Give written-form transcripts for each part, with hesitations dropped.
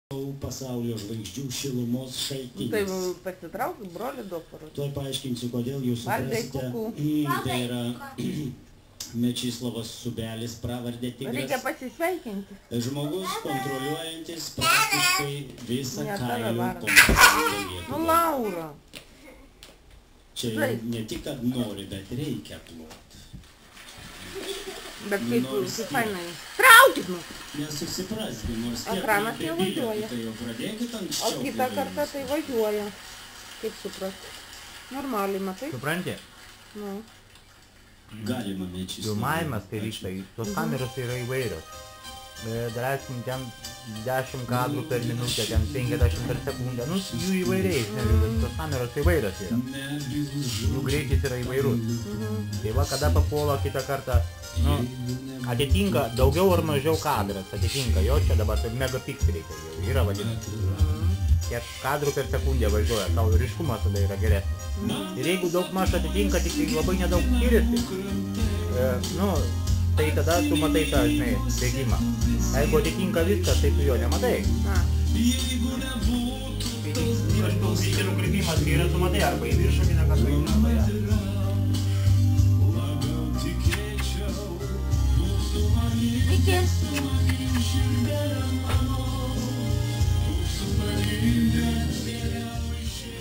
pasaulio žvaigždžių šilumos šaltinis. Tai pasitrauk, broli duok parodyti. Tuoj paaiškinsiu, kodėl jūs suprasite. Tai yra Mečislovas Subelis, pravardė Tigras. Reikia pasisveikinti. Žmogus kontroliuojantis praktiškai visą kailių kompanijos Lietuvą. Nu, Laura. Čia jau ne tik, kad nori, bet reikia ploti. Bet kaip fainai. Traukit, nu. Nesusiprasgi, nors Ekranas nevažiuoja. Tai jau pradėkit anksčiau. O kitą kartą tai važiuoja. Kaip suprasti? Normaliai, matai? Supranti? Nu. Galima Mečislovai. Filmavimas, kai vyksta, tos kameros yra įvairios. Daleiskim, ten 10 kadrų per minutę, ten 50 per sekundę. Nu, jų įvairiai, tos kameros įvairios yra. Jų greitis yra įvairus. Tai va, kada papuola kitą kartą, nu, atitinka daugiau ar mažiau kadras, atitinka jo, čia dabar tai megapikseliai, tai jau yra vadinasi. Kiek kadrų per sekundę važiuoja, tau ryškumas tada yra geresnis. Ir jeigu daug maž atitinka, tik labai nedaug skiriasi, nu, tai tada tu matai tą, žinai, bėgimą. Jeigu atitinka viskas, tai tu jo nematai. Kai yra šitos greičio nukrypimas, kai yra tu matai arba į viršų, kitą kartą į arba ją. Iki.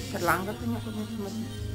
Per langą tai nieko nesimatys.